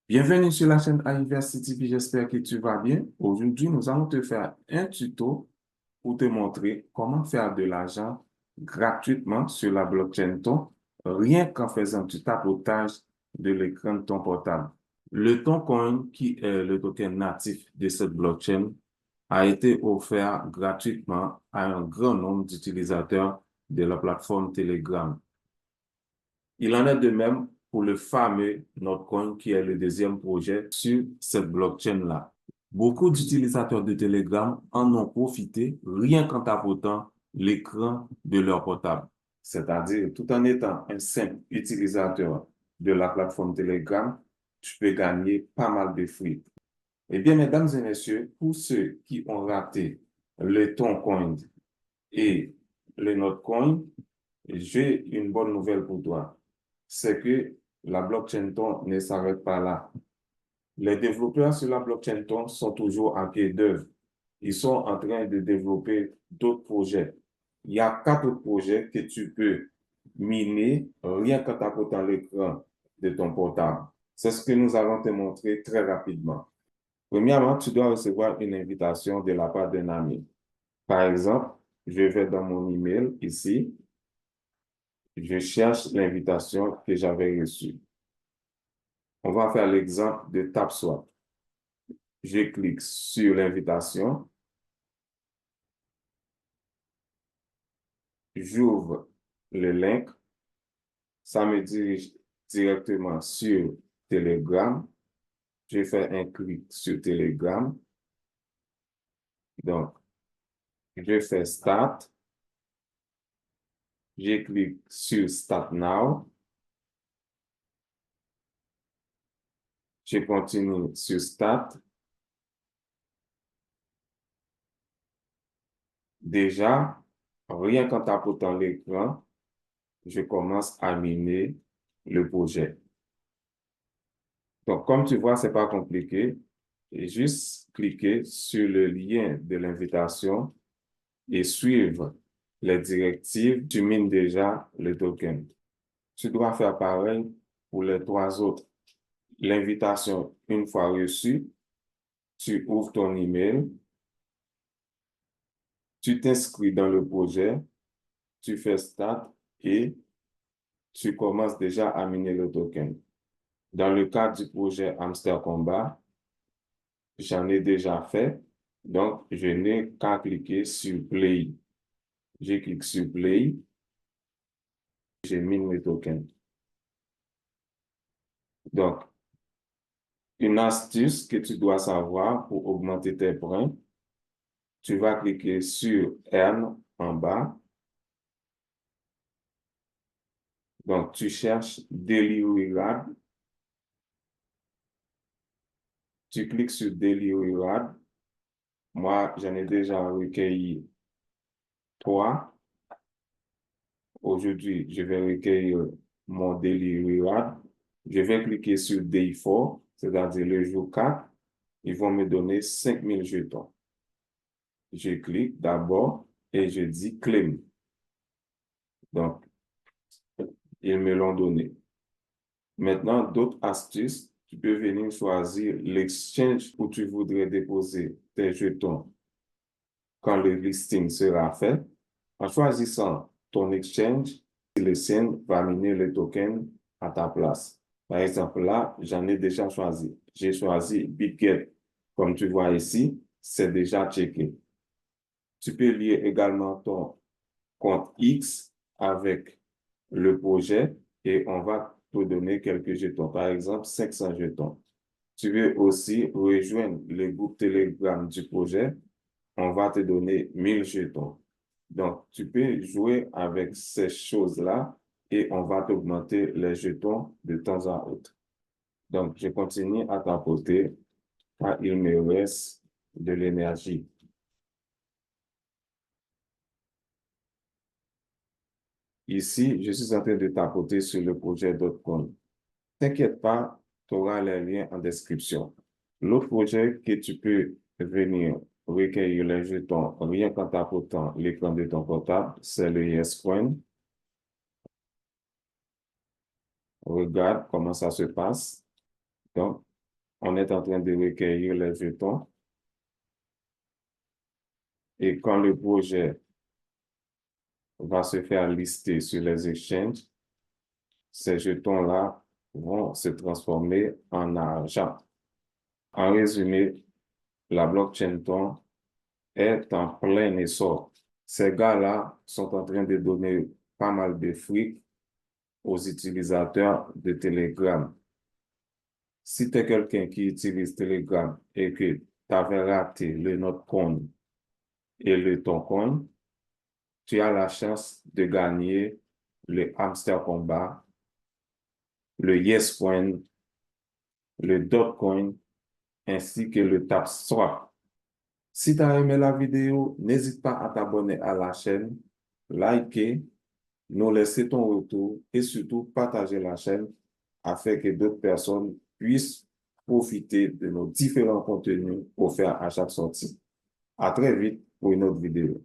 Bienvenue sur la chaîne University, puis j'espère que tu vas bien. Aujourd'hui, nous allons te faire un tuto pour te montrer comment faire de l'argent gratuitement sur la blockchain Ton, rien qu'en faisant du tapotage de l'écran de ton portable. Le Toncoin, qui est le token natif de cette blockchain, a été offert gratuitement à un grand nombre d'utilisateurs de la plateforme Telegram. Il en est de même pour le fameux Notcoin qui est le deuxième projet sur cette blockchain-là. Beaucoup d'utilisateurs de Telegram en ont profité rien qu'en tapotant l'écran de leur portable. C'est-à-dire, tout en étant un simple utilisateur de la plateforme Telegram, tu peux gagner pas mal de fruits. Eh bien, mesdames et messieurs, pour ceux qui ont raté le Toncoin et le Notcoin, j'ai une bonne nouvelle pour toi. C'est que la blockchain Ton ne s'arrête pas là. Les développeurs sur la blockchain Ton sont toujours en pied d'œuvre. Ils sont en train de développer d'autres projets. Il y a 4 projets que tu peux miner rien qu'en tapotant l'écran de ton portable. C'est ce que nous allons te montrer très rapidement. Premièrement, tu dois recevoir une invitation de la part d'un ami. Par exemple, je vais dans mon email ici. Je cherche l'invitation que j'avais reçue. On va faire l'exemple de TapSwap. Je clique sur l'invitation. J'ouvre le link. Ça me dirige directement sur Telegram. Je fais un clic sur Telegram. Donc, je fais Start. Je clique sur Start Now. Je continue sur Start. Déjà, rien qu'en tapotant l'écran, je commence à miner le projet. Donc, comme tu vois, ce n'est pas compliqué. Et juste cliquer sur le lien de l'invitation et suivre les directives, tu mines déjà le token. Tu dois faire pareil pour les 3 autres. L'invitation, une fois reçue, tu ouvres ton email, tu t'inscris dans le projet, tu fais Start et tu commences déjà à miner le token. Dans le cas du projet Hamster Combat, j'en ai déjà fait, donc je n'ai qu'à cliquer sur Play. Je clique sur Play, je mine le token. Donc, une astuce que tu dois savoir pour augmenter tes points, tu vas cliquer sur Earn en bas. Donc, tu cherches Daily Reward. Tu cliques sur Daily Reward. Moi, j'en ai déjà recueilli 3. Aujourd'hui, je vais recueillir mon Daily Reward. Je vais cliquer sur Day 4, c'est-à-dire le jour 4. Ils vont me donner 5000 jetons. Je clique d'abord et je dis Claim. Donc, ils me l'ont donné. Maintenant, d'autres astuces, tu peux venir choisir l'exchange où tu voudrais déposer tes jetons quand le listing sera fait. En choisissant ton exchange, le sien va miner le token à ta place. Par exemple, là, j'en ai déjà choisi. J'ai choisi BitGet. Comme tu vois ici, c'est déjà checké. Tu peux lier également ton compte X avec le projet et on va te donner quelques jetons. Par exemple, 500 jetons. Tu veux aussi rejoindre le groupe Telegram du projet, on va te donner 1000 jetons. Donc, tu peux jouer avec ces choses-là et on va t'augmenter les jetons de temps à autre. Donc, je continue à tapoter car il me reste de l'énergie. Ici, je suis en train de tapoter sur le projet .com. T'inquiète pas, tu auras les liens en description. L'autre projet que tu peux venir recueillir les jetons rien qu'en tapotant l'écran de ton portable, c'est le YesCoin. Regarde comment ça se passe. Donc, on est en train de recueillir les jetons. Et quand le projet va se faire lister sur les exchanges, ces jetons-là vont se transformer en argent. En résumé, la blockchain Ton est en plein essor. Ces gars-là sont en train de donner pas mal de fric aux utilisateurs de Telegram. Si tu es quelqu'un qui utilise Telegram et que tu avais raté le Notcoin et le Toncoin, tu as la chance de gagner le Hamster Combat, le YesCoin, le Dotcoin, ainsi que le TapSwap. Si tu as aimé la vidéo, n'hésite pas à t'abonner à la chaîne, liker, nous laisser ton retour et surtout partager la chaîne afin que d'autres personnes puissent profiter de nos différents contenus offerts à chaque sortie. À très vite pour une autre vidéo.